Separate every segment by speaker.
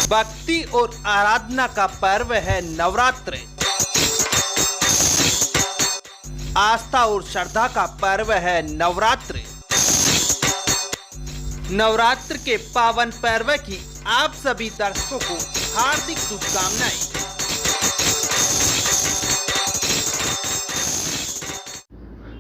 Speaker 1: भक्ति और आराधना का पर्व है नवरात्र। आस्था और श्रद्धा का पर्व है नवरात्र। नवरात्र के पावन पर्व की आप सभी दर्शकों को हार्दिक शुभकामनाएं।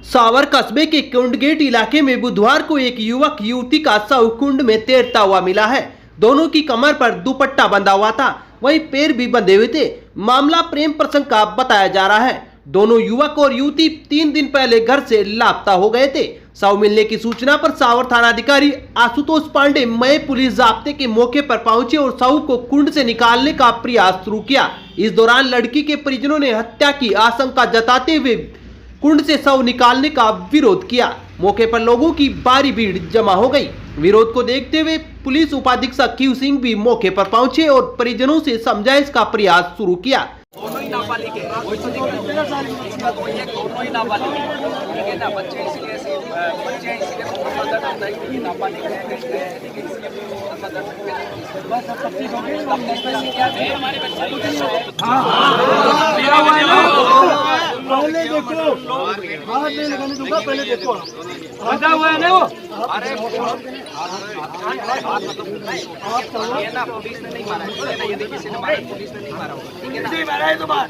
Speaker 1: सावर कस्बे के कुंडगेट इलाके में बुधवार को एक युवक युवती का शव कुंड में तैरता हुआ मिला है। दोनों की कमर पर दुपट्टा बंधा हुआ था, वहीं पैर भी बंधे हुए थे। मामला प्रेम प्रसंग का बताया जा रहा है। दोनों युवक और युवती 3 दिन पहले घर से लापता हो गए थे। शव मिलने की सूचना पर सावर थानाधिकारी आशुतोष पांडे मय पुलिस जाब्ते के मौके पर पहुंचे और शव को कुंड से निकालने का प्रयास शुरू किया। इस दौरान लड़की के परिजनों ने हत्या की आशंका जताते हुए कुंड से शव निकालने का विरोध किया। मौके पर लोगों की भारी भीड़ जमा हो गई। विरोध को देखते हुए पुलिस उपाधीक्षक क्यू सिंह भी मौके पर पहुंचे और परिजनों से समझाइश का प्रयास शुरू किया।
Speaker 2: दोनों ही नाबालिग है, दोनों ही नाबालिग है, ठीक है ना। बच्चे इसलिए मदद होता है कि नाबालिग है, लेकिन हमारे बच्चे
Speaker 3: पहले देखो, हाथ नहीं लगाने दूंगा, पहले देखो बंधा हुआ है ना वो।
Speaker 2: अरे ये ना पुलिस ने नहीं मारा, ठीक है ना। यदि किसी ने मारा, पुलिस ने नहीं मारा होगा, ठीक है ना। मारा है तो बात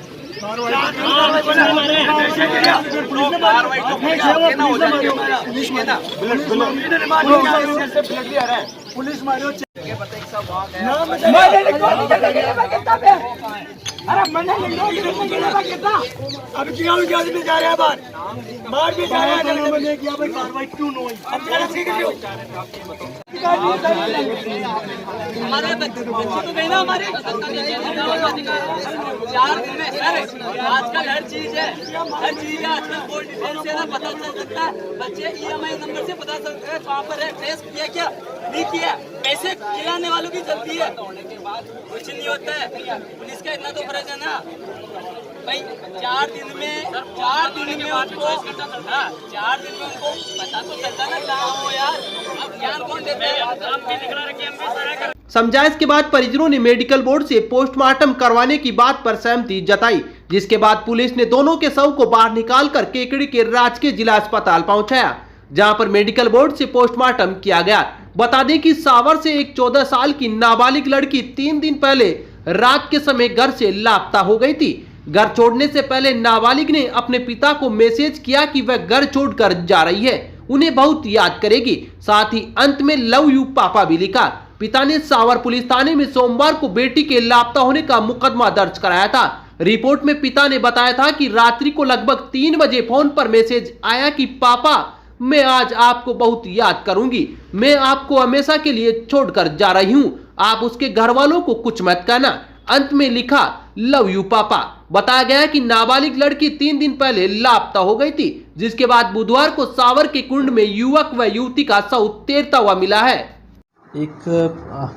Speaker 2: कार्रवाई तो हो जाती है,
Speaker 3: पुलिस मारो। अरे मैंने अब किया भी जा रहे हैं, बात मार भी जा रहे हैं, मैंने किया भाई कार्रवाई क्यों नहीं हुई?
Speaker 2: हमारे बच्चे तो गए ना, हमारे 4 दिन में सर। आजकल हर चीज है आजकल कोई डिटेल से ना पता चल सकता है। बच्चे EMI नंबर से पता चल सकता है कहाँ पर है, ट्रेस किया क्या नहीं किया। पैसे खिलाने वालों की जल्दी है, कुछ नहीं होता है। पुलिस का इतना तो फर्ज है ना भाई। 4 दिन में उनको 4 दिन में उनको पता तो चलता ना कहाँ हो यार। अब ज्ञान कौन देता है? हम भी निकला रखे, हम भी सारा।
Speaker 1: समझाइश के बाद परिजनों ने मेडिकल बोर्ड से पोस्टमार्टम करवाने की बात पर सहमति जताई, जिसके बाद पुलिस ने दोनों के शव को बाहर निकालकर केकड़ी के राजकीय जिला अस्पताल पहुंचाया, जहां पर मेडिकल बोर्ड से पोस्टमार्टम किया गया। बता दें कि सावर से एक 14 साल की नाबालिग लड़की 3 दिन पहले रात के समय घर से लापता हो गई थी। घर छोड़ने से पहले नाबालिग ने अपने पिता को मैसेज किया कि वह घर छोड़कर जा रही है, उन्हें बहुत याद करेगी। साथ ही अंत में लव यू पापा भी लिखा। पिता ने सावर पुलिस थाने में सोमवार को बेटी के लापता होने का मुकदमा दर्ज कराया था। रिपोर्ट में पिता ने बताया था कि रात्रि को लगभग 3 बजे फोन पर मैसेज आया कि पापा मैं आज आपको बहुत याद करूंगी, मैं आपको हमेशा के लिए छोड़कर जा रही हूं, आप उसके घर वालों को कुछ मत कहना। अंत में लिखा लव यू पापा। बताया गया कि नाबालिग लड़की 3 दिन पहले लापता हो गई थी, जिसके बाद बुधवार को सावर के कुंड में युवक व युवती का शव तैरता हुआ मिला है।
Speaker 4: एक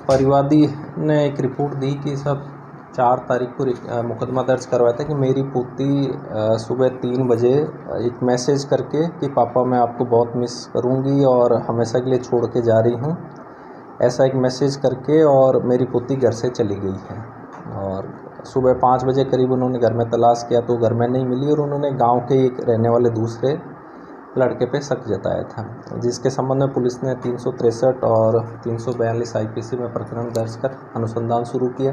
Speaker 4: परिवादी ने एक रिपोर्ट दी कि सब 4 तारीख को मुकदमा दर्ज करवाया था कि मेरी पोती सुबह 3 बजे एक मैसेज करके कि पापा मैं आपको बहुत मिस करूंगी और हमेशा के लिए छोड़ के जा रही हूं, ऐसा एक मैसेज करके और मेरी पोती घर से चली गई है। और सुबह 5 बजे करीब उन्होंने घर में तलाश किया तो घर में नहीं मिली और उन्होंने गांव के एक रहने वाले दूसरे लड़के पे शक जताया था, जिसके संबंध में पुलिस ने 363 और 342 IPC में प्रकरण दर्ज कर अनुसंधान शुरू किया।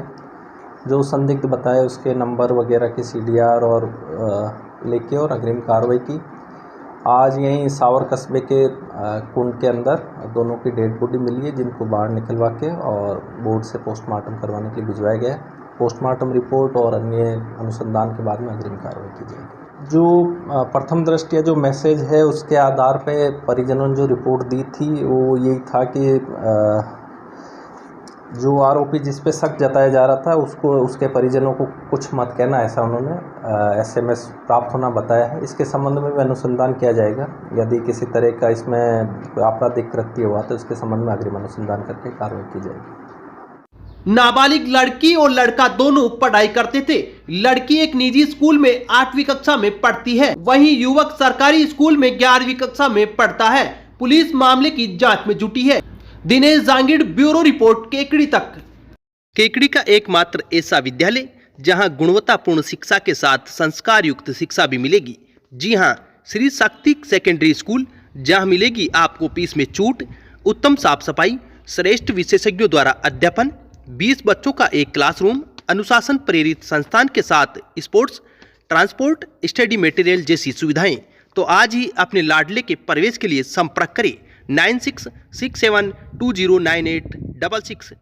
Speaker 4: जो संदिग्ध बताए उसके नंबर वगैरह की CDR और लेके और अग्रिम कार्रवाई की। आज यहीं सावर कस्बे के कुंड के अंदर दोनों की डेड बॉडी मिली है, जिनको बाहर निकलवा के और बोर्ड से पोस्टमार्टम करवाने के लिए भिजवाया गया है। पोस्टमार्टम रिपोर्ट और अन्य अनुसंधान के बाद में अग्रिम कार्रवाई की जाएगी। जो प्रथम दृष्टया जो मैसेज है उसके आधार पे परिजनों ने जो रिपोर्ट दी थी वो यही था कि जो आरोपी जिस पे शक जताया जा रहा था उसको उसके परिजनों को कुछ मत कहना, ऐसा उन्होंने SMS प्राप्त होना बताया है। इसके संबंध में भी अनुसंधान किया जाएगा। यदि किसी तरह का इसमें आपराधिक कृत्य हुआ तो इसके संबंध में अग्रिम अनुसंधान करके कार्रवाई की जाएगी।
Speaker 1: नाबालिग लड़की और लड़का दोनों पढ़ाई करते थे। लड़की एक निजी स्कूल में 8वीं कक्षा में पढ़ती है, वहीं युवक सरकारी स्कूल में 11वीं कक्षा में पढ़ता है। पुलिस मामले की जांच में जुटी है। दिनेश जांगिड़, ब्यूरो रिपोर्ट, केकड़ी तक। केकड़ी का एकमात्र ऐसा विद्यालय जहां गुणवत्तापूर्ण शिक्षा के साथ संस्कार युक्त शिक्षा भी मिलेगी। जी हां, श्री शक्ति सेकेंडरी स्कूल, जहां मिलेगी आपको फीस में छूट, उत्तम साफ सफाई, श्रेष्ठ विशेषज्ञों द्वारा अध्यापन, 20 बच्चों का एक क्लासरूम, अनुशासन प्रेरित संस्थान के साथ स्पोर्ट्स, ट्रांसपोर्ट, स्टडी मटेरियल जैसी सुविधाएं। तो आज ही अपने लाडले के प्रवेश के लिए संपर्क करें 9667209866।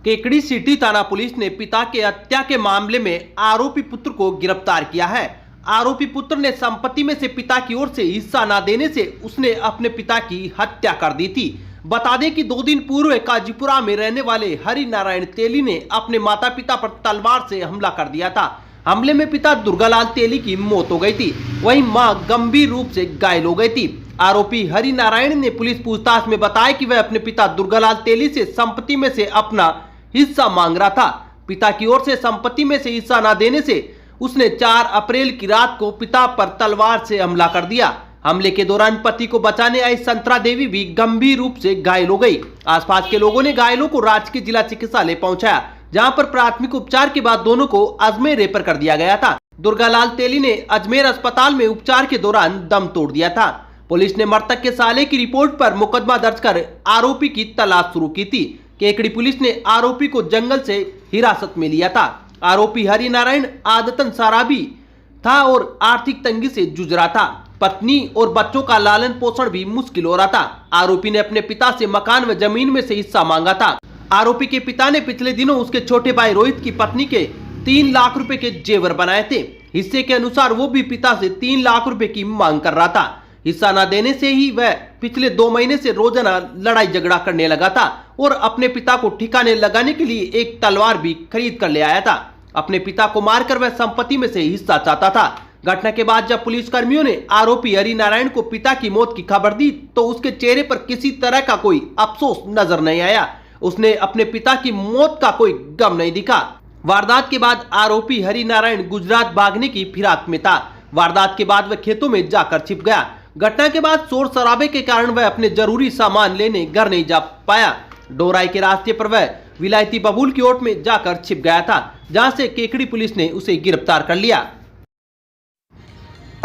Speaker 1: केकड़ी सिटी थाना पुलिस ने पिता के हत्या के मामले में आरोपी पुत्र को गिरफ्तार किया है। आरोपी पुत्र ने संपत्ति में से पिता की ओर से हिस्सा न देने से उसने अपने पिता की हत्या कर दी थी। बता दें कि 2 दिन पूर्व काजीपुरा में रहने वाले हरि नारायण तेली ने अपने माता पिता पर तलवार से हमला कर दिया था। हमले में पिता दुर्गालाल तेली की मौत हो गई थी, वहीं मां गंभीर रूप से घायल हो गई थी। आरोपी हरि नारायण ने पुलिस पूछताछ में बताया कि वह अपने पिता दुर्गालाल तेली से संपत्ति में से अपना हिस्सा मांग रहा था। पिता की ओर से संपत्ति में से हिस्सा न देने से उसने 4 अप्रैल की रात को पिता पर तलवार से हमला कर दिया। हमले के दौरान पति को बचाने आई संतरा देवी भी गंभीर रूप से घायल हो गई। आसपास के लोगों ने घायलों को राजकीय जिला चिकित्सालय पहुंचाया, जहां पर प्राथमिक उपचार के बाद दोनों को अजमेर रेफर कर दिया गया था। दुर्गालाल तेली ने अजमेर अस्पताल में उपचार के दौरान दम तोड़ दिया था। पुलिस ने मृतक के साले की रिपोर्ट पर मुकदमा दर्ज कर आरोपी की तलाश शुरू की थी। केकड़ी पुलिस ने आरोपी को जंगल से हिरासत में लिया था। आरोपी हरि नारायण आदतन शराबी था और आर्थिक तंगी से जूझ रहा था। पत्नी और बच्चों का लालन पोषण भी मुश्किल हो रहा था। आरोपी ने अपने पिता से मकान व जमीन में से हिस्सा मांगा था। आरोपी के पिता ने पिछले दिनों उसके छोटे भाई रोहित की पत्नी के 3 लाख रुपए के जेवर बनाए थे। हिस्से के अनुसार वो भी पिता से 3 लाख रुपए की मांग कर रहा था। हिस्सा न देने से ही वह पिछले 2 महीने से रोजाना लड़ाई झगड़ा करने लगा था और अपने पिता को ठिकाने लगाने के लिए एक तलवार भी खरीद कर ले आया था। अपने पिता को मारकर वह संपत्ति में से हिस्सा चाहता था। घटना के बाद जब पुलिस कर्मियों ने आरोपी हरि नारायण को पिता की मौत की खबर दी तो उसके चेहरे पर किसी तरह का कोई अफसोस नजर नहीं आया। उसने अपने पिता की मौत का कोई गम नहीं दिखा। वारदात के बाद आरोपी हरि नारायण गुजरात भागने की फिराक में था। वारदात के बाद वह खेतों में जाकर छिप गया। घटना के बाद शोर शराबे के कारण वह अपने जरूरी सामान लेने घर नहीं जा पाया। डोराई के रास्ते पर वह विलायती बबूल की ओट में जाकर छिप गया था, जहां से केकड़ी पुलिस ने उसे गिरफ्तार कर लिया।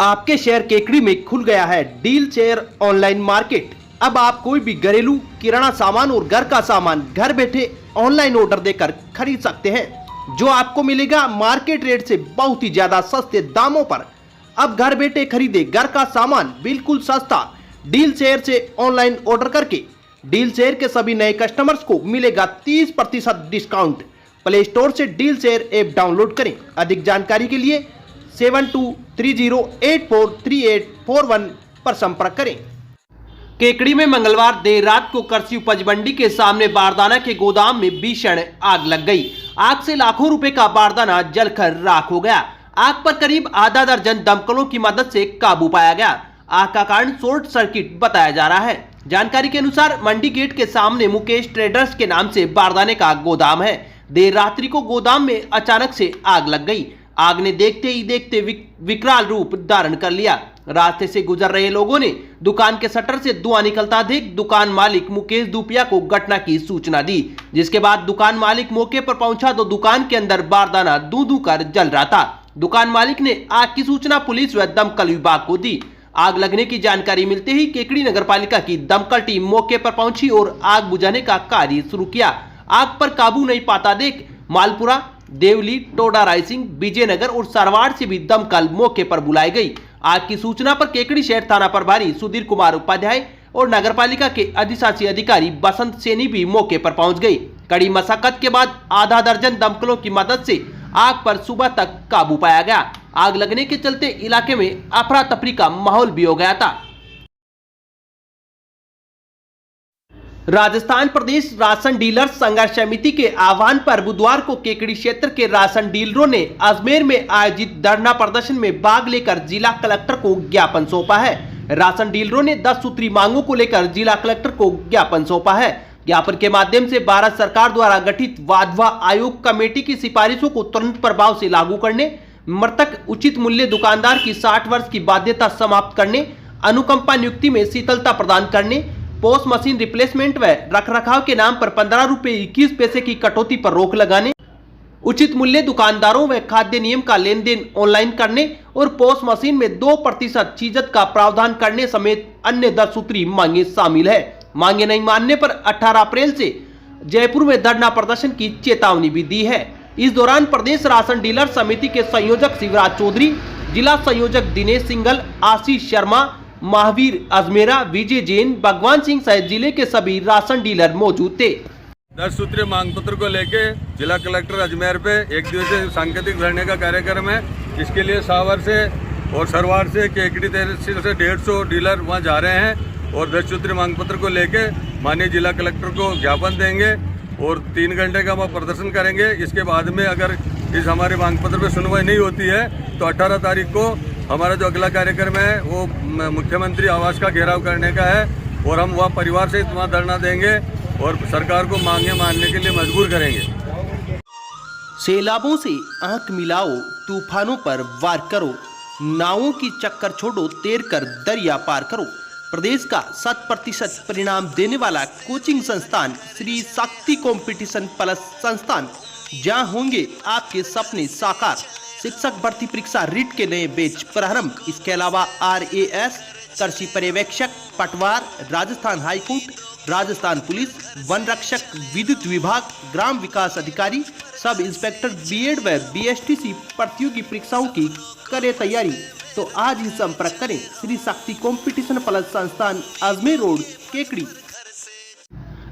Speaker 1: आपके शहर केकड़ी में खुल गया है डील शेयर ऑनलाइन मार्केट। अब आप कोई भी घरेलू किराना सामान और घर का सामान घर बैठे ऑनलाइन ऑर्डर देकर खरीद सकते हैं, जो आपको मिलेगा मार्केट रेट से बहुत ही ज्यादा सस्ते दामों पर। अब घर बैठे खरीदे घर का सामान बिल्कुल सस्ता डील शेयर से ऑनलाइन ऑर्डर करके। डील शेयर के सभी नए कस्टमर्स को मिलेगा 30% डिस्काउंट। प्ले स्टोर से डील शेयर ऐप डाउनलोड करें। अधिक जानकारी के लिए 7230843841 पर संपर्क करें। केकड़ी में मंगलवार देर रात को कृषि उपज मंडी के सामने बारदाना के गोदाम में भीषण आग लग गई। आग से लाखों रुपए का बारदाना जलकर राख हो गया। आग पर करीब आधा दर्जन दमकलों की मदद से काबू पाया गया। आग का कारण शॉर्ट सर्किट बताया जा रहा है। जानकारी के अनुसार मंडी गेट के सामने मुकेश ट्रेडर्स के नाम से बारदाने का गोदाम है। देर रात्रि को गोदाम में अचानक से आग लग गई। आग ने देखते ही देखते विकराल रूप धारण कर लिया। रास्ते से गुजर रहे लोगों ने दुकान के शटर से धुआं निकलता देख दुकान मालिक मुकेश दुपिया को घटना की सूचना दी, जिसके बाद दुकान मालिक मौके पर पहुंचा तो दुकान के अंदर बारदाना दूं कर जल रहा था। दुकान मालिक ने आग की सूचना पुलिस व दमकल विभाग को दी। आग लगने की जानकारी मिलते ही केकड़ी नगरपालिका की दमकल टीम मौके पर पहुंची और आग बुझाने का कार्य शुरू किया। आग पर काबू नहीं पाता देख मालपुरा, देवली, टोडा रायसिंह, विजयनगर और सरवाड़ से भी दमकल मौके पर बुलाई गई। आग की सूचना पर केकड़ी शहर थाना प्रभारी सुधीर कुमार उपाध्याय और नगरपालिका के अधिशासी अधिकारी बसंत सेनी भी मौके पर पहुंच गई। कड़ी मशक्कत के बाद आधा दर्जन दमकलों की मदद से आग पर सुबह तक काबू पाया गया। आग लगने के चलते इलाके में अफरा तफरी का माहौल भी हो गया था। राजस्थान प्रदेश राशन डीलर संघर्ष समिति के आह्वान पर बुधवार को केकड़ी क्षेत्र के राशन डीलरों ने अजमेर में आयोजित धरना प्रदर्शन में भाग लेकर जिला कलेक्टर को ज्ञापन सौंपा है। राशन डीलरों ने 10 सूत्री मांगों को लेकर जिला कलेक्टर को ज्ञापन सौंपा है। ज्ञापन के माध्यम से भारत सरकार द्वारा गठित वाधवा आयोग कमेटी की सिफारिशों को तुरंत प्रभाव से लागू करने, मृतक उचित मूल्य दुकानदार की 60 वर्ष की बाध्यता समाप्त करने, अनुकंपा नियुक्ति में शीतलता प्रदान करने, पोस्ट मशीन रिप्लेसमेंट व रखरखाव के नाम पर 15 रुपए 21 पैसे की कटौती पर रोक लगाने, उचित मूल्य दुकानदारों व खाद्य नियम का लेन देन ऑनलाइन करने और पोस्ट मशीन में 2% चीजत का प्रावधान करने समेत अन्य 10 सूत्री मांगे शामिल है। मांगे नहीं मानने पर 18 अप्रैल से जयपुर में धरना प्रदर्शन की चेतावनी भी दी है। इस दौरान प्रदेश राशन डीलर समिति के संयोजक शिवराज चौधरी, जिला संयोजक दिनेश सिंघल, आशीष शर्मा, महावीर अजमेरा, विजय जैन, भगवान सिंह सहित जिले के सभी राशन डीलर मौजूद थे।
Speaker 5: 10 सूत्रीय मांग पत्र को लेके जिला कलेक्टर अजमेर पे एक दिवसीय सांकेतिक धरने का कार्यक्रम है। इसके लिए सावर से और सरवार से केकड़ी तहसील से 150 डीलर वहां जा रहे हैं और 10 सूत्रीय मांग पत्र को लेके माननीय जिला कलेक्टर को ज्ञापन देंगे और 3 घंटे का वहाँ प्रदर्शन करेंगे। इसके बाद में अगर इस हमारे मांग पत्र पे सुनवाई नहीं होती है तो 18 तारीख को हमारा जो अगला कार्यक्रम है वो मुख्यमंत्री आवास का घेराव करने का है और हम वहाँ परिवार से वहाँ धरना देंगे और सरकार को मांगे मानने के लिए मजबूर करेंगे।
Speaker 1: सैलाबों से आंख मिलाओ, तूफानों पर वार करो, नावों की चक्कर छोड़ो, तैर कर दरिया पार करो। प्रदेश का 100% परिणाम देने वाला कोचिंग संस्थान श्री शक्ति कंपटीशन प्लस संस्थान, जहां होंगे आपके सपने साकार। शिक्षक भर्ती परीक्षा रिट के नए बैच प्रारंभ। इसके अलावा RAS, कृषि पर्यवेक्षक, पटवार, Rajasthan high court, Rajasthan police, one रक्षक, विद्युत विभाग, ग्राम विकास अधिकारी, सब इंस्पेक्टर, BEd व BSTC प्रतियोगी परीक्षाओं की करे तैयारी। तो आज ही संपर्क करें श्री शक्ति कंपटीशन प्लस संस्थान, अजमेर रोड, केकड़ी।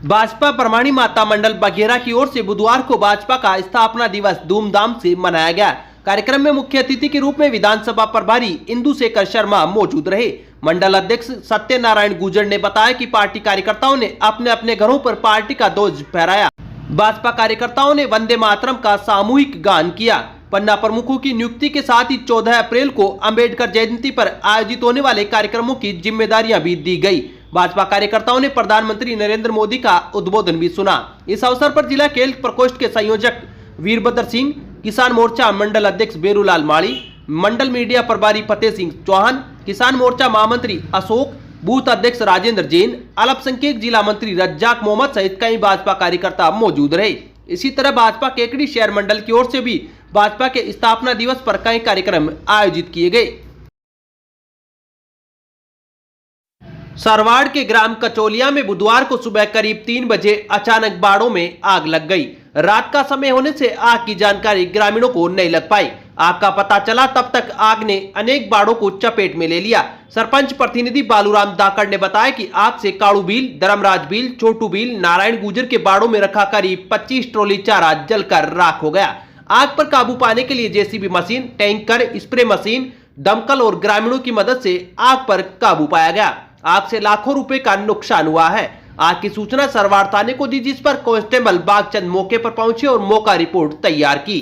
Speaker 1: भाजपा ब्रह्मणी माता मंडल बघेरा की ओर से बुधवार को भाजपा का स्थापना दिवस धूमधाम से मनाया गया। कार्यक्रम में मुख्य अतिथि के रूप में विधानसभा प्रभारी इंदु शेखर शर्मा मौजूद रहे। मंडल अध्यक्ष सत्यनारायण गुर्जर ने बताया कि पार्टी कार्यकर्ताओं ने अपने अपने घरों पर पार्टी का ध्वज फहराया। भाजपा कार्यकर्ताओं ने वंदे मातरम का सामूहिक गान किया। पन्ना प्रमुखों की नियुक्ति के साथ ही 14 अप्रैल को अंबेडकर जयंती पर आयोजित होने वाले कार्यक्रमों की जिम्मेदारियां भी दी गई। भाजपा कार्यकर्ताओं ने प्रधानमंत्री नरेंद्र मोदी का उद्बोधन भी सुना। इस अवसर पर जिला खेल प्रकोष्ठ के संयोजक वीरभद्र सिंह, किसान मोर्चा मंडल अध्यक्ष बेरूलाल माड़ी, मंडल मीडिया प्रभारी फतेह सिंह चौहान, किसान मोर्चा महामंत्री अशोक, बूथ अध्यक्ष राजेंद्र जैन, अल्पसंख्यक जिला मंत्री रज्जाक मोहम्मद सहित कई भाजपा कार्यकर्ता मौजूद रहे। इसी तरह भाजपा केकड़ी शहर मंडल की ओर से भी भाजपा के स्थापना दिवस पर कई कार्यक्रम आयोजित किए गए। सरवाड़ के ग्राम कचौलिया में बुधवार को सुबह करीब 3 बजे अचानक बाड़ों में आग लग गई। रात का समय होने से आग की जानकारी ग्रामीणों को नहीं लग पाई। आग का पता चला तब तक आग ने अनेक बाड़ों को चपेट में ले लिया। सरपंच प्रतिनिधि बालूराम दाकड़ ने बताया कि आग से काड़ू बील, धर्मराज बील, छोटू बील, नारायण गुजर के बाड़ों में रखा करीब 25 ट्रॉली चारा जलकर राख हो गया। आग पर काबू पाने के लिए JCB machine, tanker, spray machine, दमकल और ग्रामीणों की मदद से आग पर काबू पाया गया। आग से लाखों रुपए का नुकसान हुआ है। आग की सूचना सरवाड़ थाने को दी, जिस पर कांस्टेबल बागचंद मौके पर पहुंचे और मौका रिपोर्ट तैयार की।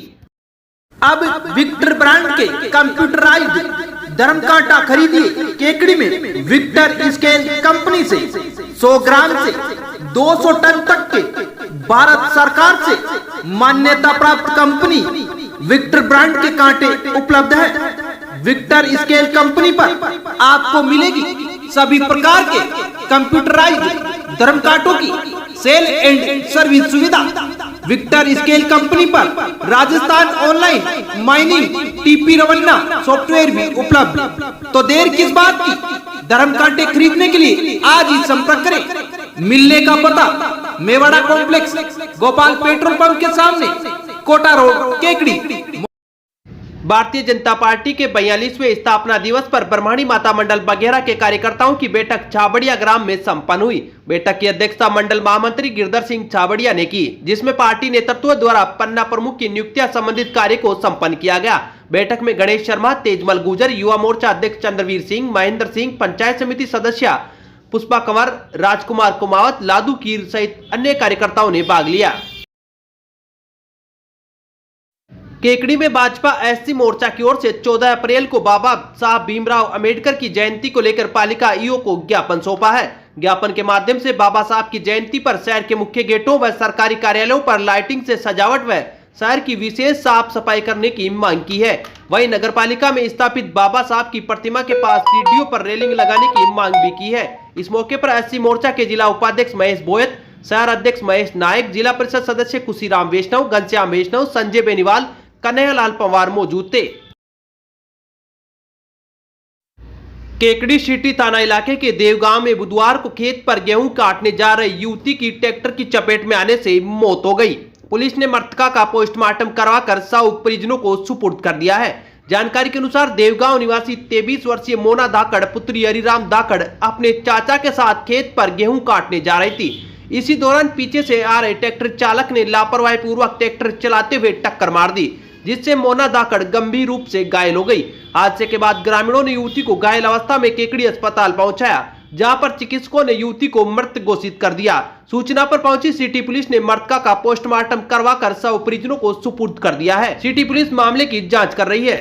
Speaker 1: अब विक्टर ब्रांड के कंप्यूटराइज्ड धर्म कांटा खरीदिए केकड़ी में विक्टर स्केल कंपनी से। 100 ग्राम से 200 टन तक के भारत सरकार से मान्यता प्राप्त कंपनी विक्टर ब्रांड के कांटे उपलब्ध है। विक्टर स्केल कंपनी पर आपको मिलेगी सभी प्रकार के कंप्यूटराइज्ड धर्म कांटों की सेल एंड सर्विस सुविधा। विक्टर स्केल कंपनी पर Rajasthan online mining TP Revanna software भी उपलब्ध। तो देर किस बात की, धर्म कांटे खरीदने के लिए आज ही संपर्क करें। मिलने का पता Mewada complex, Gopal petrol pump के सामने, कोटा रोड, केकड़ी। भारतीय जनता पार्टी के 42वें स्थापना दिवस पर ब्रह्मणी माता मंडल बघेरा के कार्यकर्ताओं की बैठक छाबड़िया ग्राम में संपन्न हुई। बैठक की अध्यक्षता मंडल महामंत्री गिरधर सिंह छाबड़िया ने की, जिसमें पार्टी नेतृत्व द्वारा पन्ना प्रमुख की नियुक्तियां संबंधित कार्य को संपन्न किया गया। बैठक में गणेश शर्मा, तेजमल गुजर, युवा मोर्चा अध्यक्ष चंद्रवीर सिंह, महेंद्र सिंह, पंचायत समिति सदस्य पुष्पा कंवर, राजकुमार कुमावत, लादू कीर सहित अन्य कार्यकर्ताओं ने भाग लिया। केकड़ी में भाजपा SC मोर्चा की ओर से 14 अप्रैल को बाबा साहब भीमराव अंबेडकर की जयंती को लेकर पालिका ईओ को ज्ञापन सौंपा है। ज्ञापन के माध्यम से बाबा साहब की जयंती पर शहर के मुख्य गेटों व सरकारी कार्यालयों पर लाइटिंग से सजावट व शहर की विशेष साफ सफाई करने की मांग की है। वहीं नगर पालिका में स्थापित बाबा साहब की प्रतिमा के पास सीढ़ियों पर रेलिंग लगाने की मांग भी की है। इस मौके पर एससी मोर्चा के जिला उपाध्यक्ष महेश बोयत, शहर अध्यक्ष महेश नायक, जिला परिषद सदस्य कुशीराम वैष्णव, घनश्याम वैष्णव, संजय बेनीवाल, कन्हैयालाल पंवार मौजूद थे। केकड़ी सिटी थाना इलाके के देवगांव में बुधवार को खेत पर गेहूं काटने जा रही युवती की ट्रैक्टर की चपेट में आने से मौत हो गई। पुलिस ने मृतका का पोस्टमार्टम करवाकर शव परिजनों को सुपुर्द कर दिया है। जानकारी के अनुसार देवगांव निवासी 23 वर्षीय मोना धाकड़ पुत्री हरिराम धाकड़ अपने चाचा के साथ खेत पर गेहूं काटने जा रही थी। इसी दौरान पीछे से आ रहे ट्रैक्टर चालक ने लापरवाही पूर्वक ट्रैक्टर चलाते हुए टक्कर मार दी, जिससे मोना धाकड़ गंभीर रूप से घायल हो गई। हादसे के बाद ग्रामीणों ने युवती को घायल अवस्था में केकड़ी अस्पताल पहुंचाया, जहां पर चिकित्सकों ने युवती को मृत घोषित कर दिया। सूचना पर पहुंची सिटी पुलिस ने मृतका का पोस्टमार्टम करवाकर शव परिजनों को सुपुर्द कर दिया है। सिटी पुलिस मामले की जांच कर रही है।